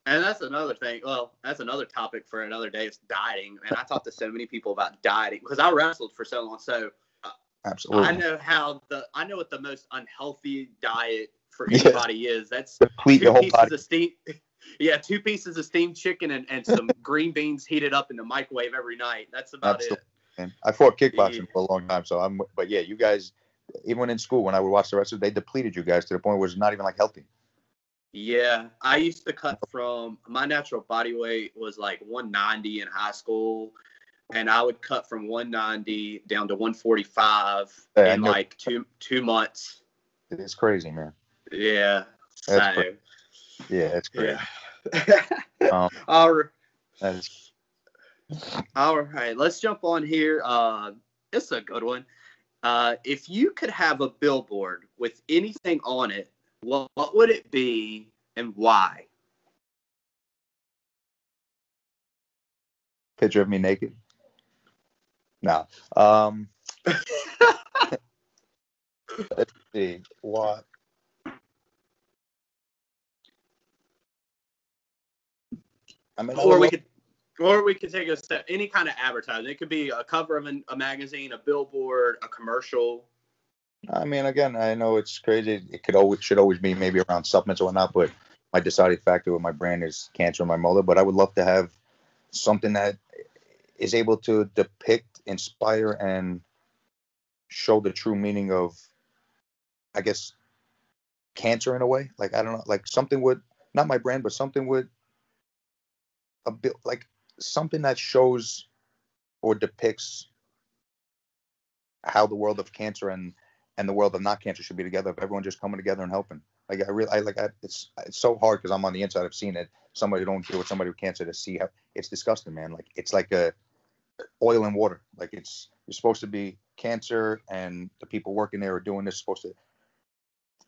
And that's another thing. Well, that's another topic for another day. It's dieting. And I talked to so many people about dieting because I wrestled for so long. So Absolutely. I know what the most unhealthy diet for anybody is. That's deplete your whole body. Yeah, 2 pieces of steamed chicken and some green beans heated up in the microwave every night. That's about it. And I fought kickboxing for a long time, but yeah, you guys, even in school when I would watch the wrestlers, they depleted you guys to the point where it's not even like healthy. Yeah, I used to cut from my natural body weight was like 190 in high school, and I would cut from 190 down to 145 in like two months. It's crazy, man. Yeah. That's crazy. Yeah, it's crazy. Yeah. All right, let's jump on here. It's a good one. If you could have a billboard with anything on it, what would it be and why? Picture of me naked? No. Let's see. What? I mean, or we could take a step. Any kind of advertising. It could be a cover of a magazine, a billboard, a commercial. I mean, again, I know it's crazy. It should always be maybe around supplements or whatnot, but my deciding factor with my brand is cancer in my mother. But I would love to have something that is able to depict, inspire, and show the true meaning of, I guess, cancer in a way. Like, I don't know, like something would, not my brand, but something would, a bit like something that shows or depicts how the world of cancer and the world of not cancer should be together, if everyone just coming together and helping. Like, it's so hard because I'm on the inside. I've seen it. Somebody who don't deal with somebody with cancer, to see how it's disgusting, man. Like, it's like a oil and water. Like, you're supposed to be cancer, and the people working there are doing this, supposed to,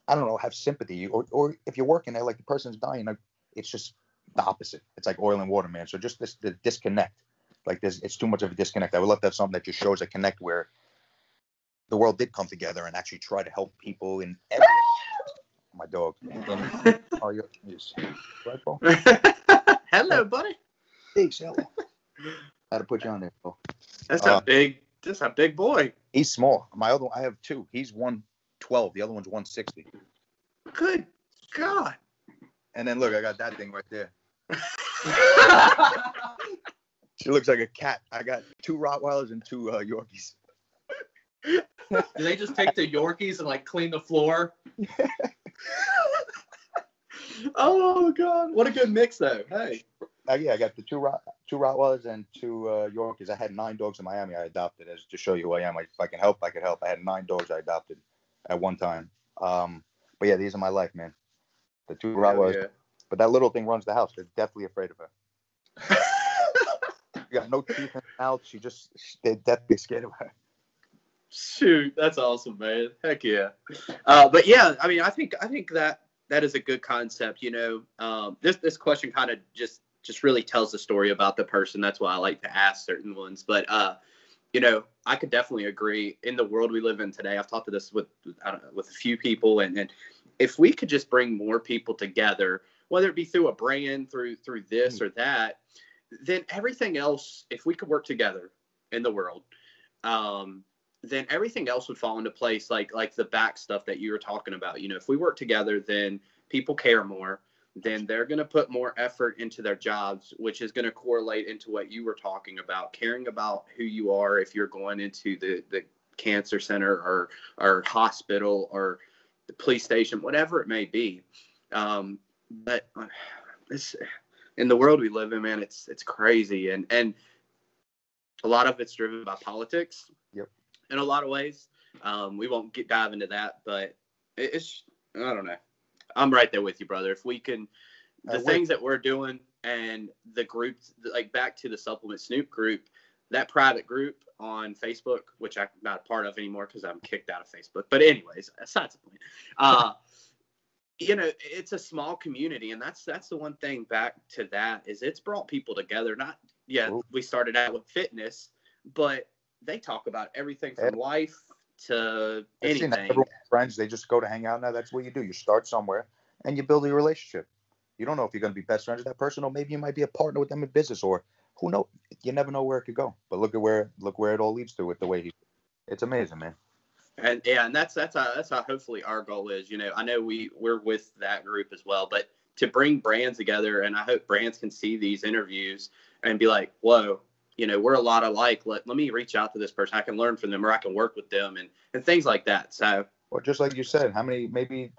I don't know, have sympathy, or if you're working there, like the person's dying, like, it's just the opposite. It's like oil and water, man. So just the disconnect, like it's too much of a disconnect. I would love to have something that just shows a connect where the world did come together and actually try to help people in every. My dog. Oh, you're right, Paul? Hello, buddy. Hey, hello. How to put you on there, Paul? That's a big boy. He's small. I have 2. He's 112. The other one's 160. Good God. And then look, I got that thing right there. She looks like a cat. I got 2 Rottweilers and 2 Yorkies. Do they just take the Yorkies and like clean the floor? Oh God, what a good mix though. Hey. Yeah, I got the 2 Rottweilers and 2 Yorkies. I had 9 dogs in Miami. I adopted, as to show you who I am. Like, if I can help, I could help. I had 9 dogs I adopted at one time. But yeah, these are my life, man. The 2 Rottweilers. Yeah. But that little thing runs the house. They're definitely afraid of her. You got no teeth in her mouth. They're definitely scared of her. Shoot, that's awesome, man. Heck yeah. But yeah, I mean, I think that is a good concept. You know, this question kind of just really tells the story about the person. That's why I like to ask certain ones. But you know, I could definitely agree. In the world we live in today, I've talked to this with a few people, and if we could just bring more people together, whether it be through a brand, through this or that, then everything else, if we could work together in the world, then everything else would fall into place, like the back stuff that you were talking about. You know, if we work together, then people care more. Then they're going to put more effort into their jobs, which is going to correlate into what you were talking about, caring about who you are if you're going into the cancer center or hospital or the police station, whatever it may be. But it's, in the world we live in, man, it's crazy. And a lot of it's driven by politics. Yep. In a lot of ways. We won't dive into that, but it's, I don't know. I'm right there with you, brother. If we can, the things that we're doing and the groups, like back to the Supplement Snoop group, that private group on Facebook, which I'm not a part of anymore because I'm kicked out of Facebook. But anyways, aside the point, you know, it's a small community, and that's the one thing back to that is it's brought people together. We started out with fitness, but they talk about everything from life to anything. Everyone's friends, they just go to hang out now. That's what you do. You start somewhere and you build a relationship. You don't know if you're going to be best friends with that person, or maybe you might be a partner with them in business, or who knows? You never know where it could go. But look where it all leads to with the way it's amazing, man. And yeah, and that's how hopefully our goal is. You know, I know we're with that group as well, but to bring brands together, and I hope brands can see these interviews and be like, whoa, you know, we're a lot alike. Let me reach out to this person. I can learn from them, or I can work with them, and things like that. So, or just like you said, how many, maybe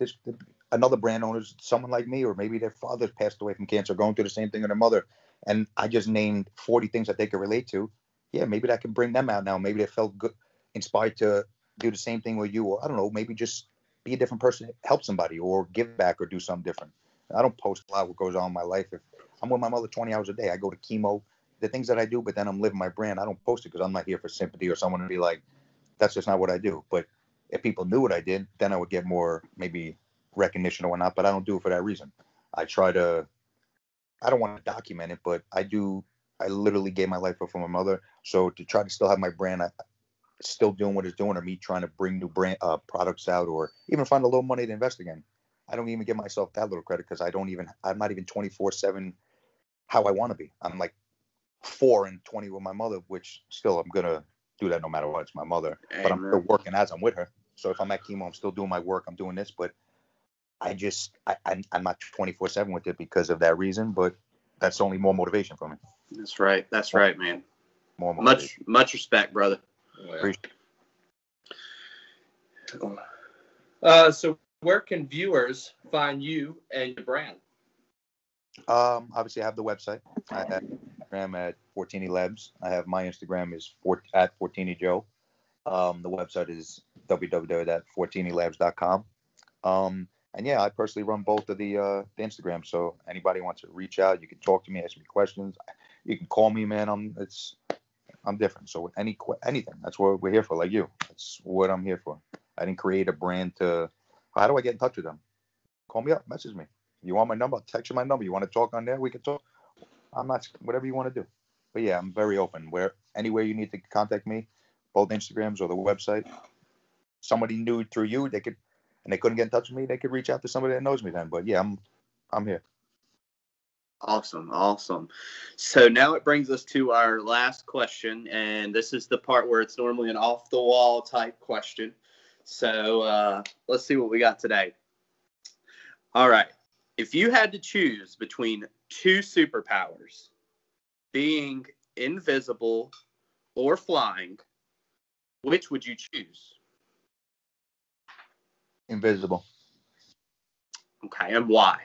another brand owner's someone like me, or maybe their father passed away from cancer, going through the same thing, or their mother, and I just named 40 things that they could relate to. Yeah, maybe that can bring them out now. Maybe they felt good, inspired to do the same thing with you, or I don't know, maybe just be a different person, help somebody, or give back, or do something different. I don't post a lot what goes on in my life. If I'm with my mother 20 hours a day, I go to chemo, the things that I do, but then I'm living my brand. I don't post it because I'm not here for sympathy or someone to be like, that's just not what I do. But if people knew what I did, then I would get more maybe recognition or whatnot, but I don't do it for that reason. I don't want to document it, but I literally gave my life up for my mother. So to try to still have my brand, still doing what it's doing, or me trying to bring new brand products out, or even find a little money to invest again. I don't even give myself that little credit because I'm not even 24/7 how I want to be. I'm like 4 and 20 with my mother, which still I'm gonna do that no matter what. It's my mother, but I'm still working as I'm with her. So if I'm at chemo, I'm still doing my work. I'm doing this, but I'm not 24/7 with it because of that reason. But that's only more motivation for me. That's right. That's right, man. More motivation. Much respect, brother. So where can viewers find you and your brand? Obviously I have the website. I have Instagram at FORTINI LABZ. I have my Instagram is at FORTINI Joe. The website is www.fortinilabs.com. And yeah, I personally run both of the Instagram. So anybody wants to reach out, you can talk to me, ask me questions. You can call me, man. I'm different. So anything, that's what we're here for. Like you, that's what I'm here for. I didn't create a brand to. How do I get in touch with them? Call me up, message me. You want my number? I'll text you my number. You want to talk on there? We can talk. I'm not, whatever you want to do. But yeah, I'm very open. Anywhere you need to contact me, both Instagrams or the website. Somebody knew through you, they couldn't get in touch with me, they could reach out to somebody that knows me then. But yeah, I'm here. Awesome. So now it brings us to our last question, and this is the part where it's normally an off the wall type question. So let's see what we got today. All right. If you had to choose between 2 superpowers, being invisible or flying, which would you choose? Invisible. Okay, and why?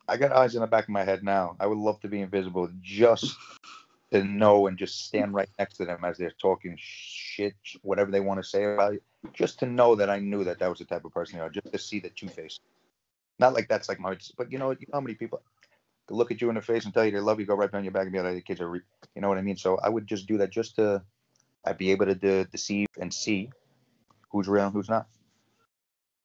I got eyes in the back of my head now. I would love to be invisible just to know and just stand right next to them as they're talking shit, whatever they want to say about you. Just to know that I knew that was the type of person they are. Just to see the two-face. Not like that's like but you know how many people could look at you in the face and tell you they love you, go right behind your back and be like, the kids are, you know what I mean? So I would just do that just to, I'd be able to deceive and see who's real and who's not.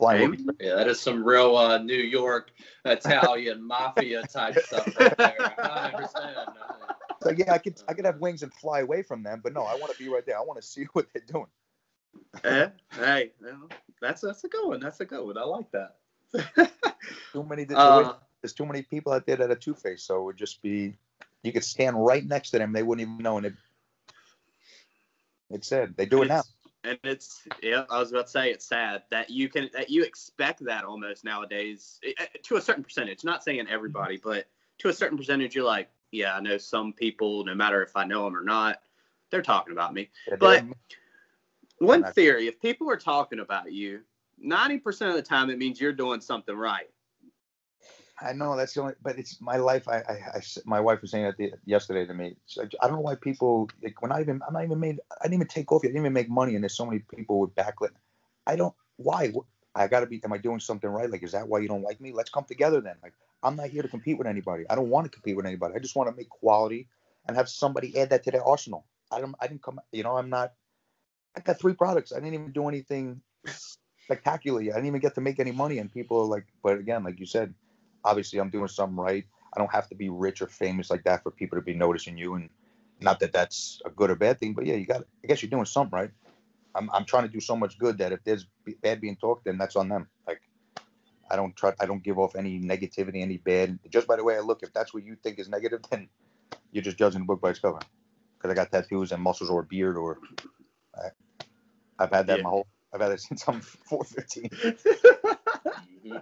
Yeah, that is some real New York Italian mafia type stuff right there. I understand. So yeah, I could have wings and fly away from them, but no, I want to be right there. I want to see what they're doing. Hey, that's a good one. That's a good one. I like that. There's too many people out there that are two-faced, so it would just be, you could stand right next to them, they wouldn't even know, and it's sad. They do it now. And I was about to say, it's sad that you expect that almost nowadays to a certain percentage. Not saying everybody, but to a certain percentage, you're like, yeah, I know some people, no matter if I know them or not, they're talking about me. Yeah, but one theory, if people are talking about you, 90% of the time, it means you're doing something right. I know that's the only, but it's my life. My wife was saying that yesterday to me. Like, I don't know why people, like, I didn't even take off yet. I didn't even make money. And there's so many people with backlit. Why? Am I doing something right? Like, is that why you don't like me? Let's come together then. Like, I'm not here to compete with anybody. I don't want to compete with anybody. I just want to make quality and have somebody add that to their arsenal. I got 3 products. I didn't even do anything spectacular yet. I didn't even get to make any money. And people are like, but again, like you said, obviously I'm doing something right. I don't have to be rich or famous like that for people to be noticing you. And not that that's a good or bad thing, but yeah, I guess you're doing something right. I'm trying to do so much good that if there's bad being talked, then that's on them. Like, I don't give off any negativity, any bad. Just by the way I look, if that's what you think is negative, then you're just judging the book by its cover. Because I got tattoos and muscles or a beard, or I've had that I've had it since I'm 415.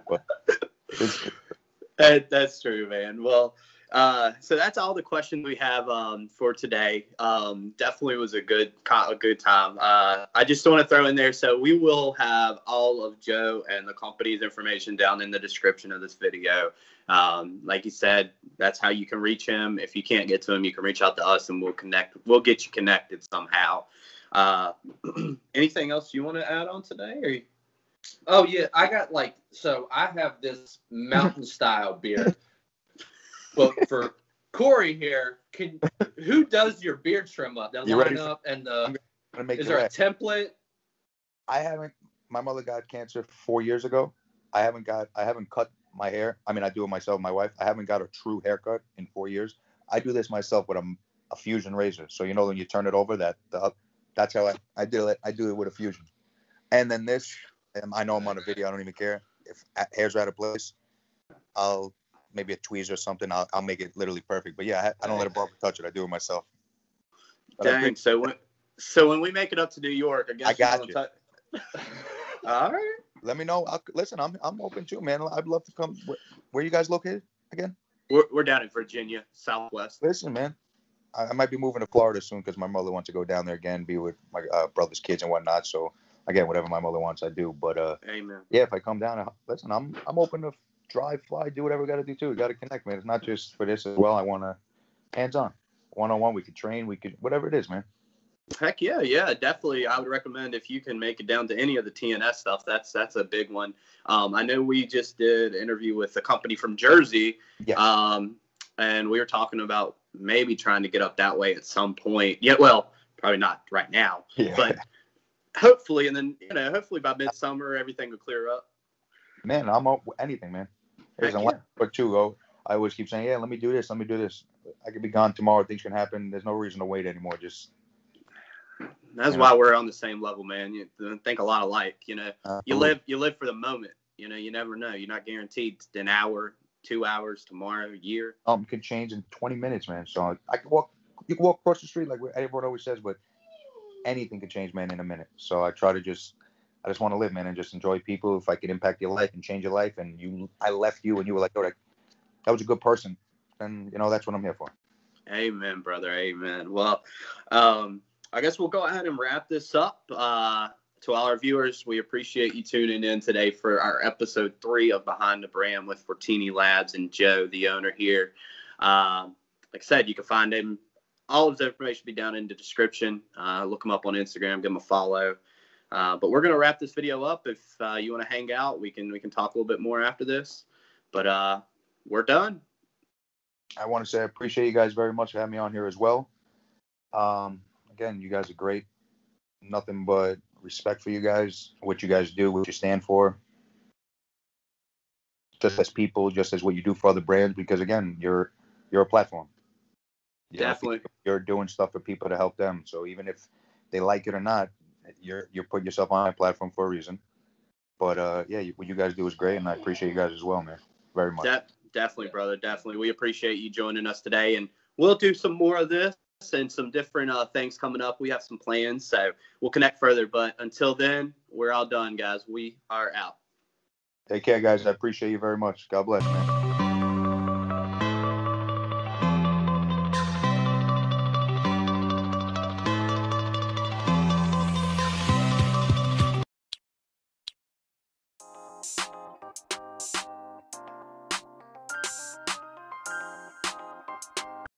But that's true, man. Well, so that's all the questions we have for today. Definitely was a good time. I just want to throw in there, so we will have all of Joe and the company's information down in the description of this video. Like you said, that's how you can reach him. If you can't get to him, you can reach out to us and we'll get you connected somehow. Anything else you want to add on today? Or? Oh yeah, I have this mountain style beard. Well, for Corey here, who does your beard trim up? The lineup and is there a template? My mother got cancer 4 years ago. I haven't cut my hair. I mean, I do it myself, my wife. I haven't got a true haircut in 4 years. I do this myself with a fusion razor. So when you turn it over, that's how I do it. I do it with a fusion. And then this, I know I'm on a video. I don't even care if hairs are out of place. I'll maybe a tweeze or something. I'll make it literally perfect. But yeah, I don't let a barber touch it. I do it myself. But dang. So when we make it up to New York, I guess I got you. All right. Let me know. Listen, I'm open too, man. I'd love to come. Where are you guys located again? We're down in Virginia, Southwest. Listen, man. I might be moving to Florida soon because my mother wants to go down there again, be with my brother's kids and whatnot. So again, whatever my mother wants, I do. But amen. Yeah, if I come down, listen, I'm open to drive, fly, do whatever we got to do too. We got to connect, man. It's not just for this as well. I want to hands-on, one-on-one. We could train. We could whatever it is, man. Heck yeah, definitely. I would recommend if you can make it down to any of the TNS stuff. That's a big one. I know we just did an interview with a company from Jersey, and we were talking about maybe trying to get up that way at some point. Yeah, well, probably not right now, but hopefully, and then hopefully by midsummer everything will clear up. Man, I'm up with anything, man. There's a lot or two. I always keep saying, let me do this. I could be gone tomorrow. Things can happen. There's no reason to wait anymore. That's why we're on the same level, man. You think a lot alike. You live for the moment. You never know. You're not guaranteed an hour, 2 hours, tomorrow, a year. Could change in 20 minutes, man. So I could walk. You can walk across the street like everyone always says, but anything could change, man, in a minute. So I just want to live, man, and just enjoy people. If I could impact your life and change your life, and I left you and you were like, oh, that was a good person, then that's what I'm here for. Amen, brother. Amen. Well, I guess we'll go ahead and wrap this up. To all our viewers, we appreciate you tuning in today for our episode 3 of Behind the Brand with FORTINI Labs and Joe, the owner here. Like I said, you can find him. All of his information will be down in the description. Look him up on Instagram, give him a follow. But we're going to wrap this video up. If you want to hang out, we can talk a little bit more after this. But we're done. I want to say I appreciate you guys very much for having me on here as well. Again, you guys are great. Nothing but respect for you guys, what you guys do, what you stand for. Just as people, just as what you do for other brands, because again, you're a platform. Definitely. You're doing stuff for people to help them. So even if they like it or not, you're putting yourself on a platform for a reason. But what you guys do is great, and I appreciate you guys as well, man, very much. Definitely, brother. Definitely. We appreciate you joining us today, and we'll do some more of this and some different things coming up. We have some plans, so we'll connect further. But until then, we're all done, guys. We are out. Take care, guys. I appreciate you very much. God bless, man.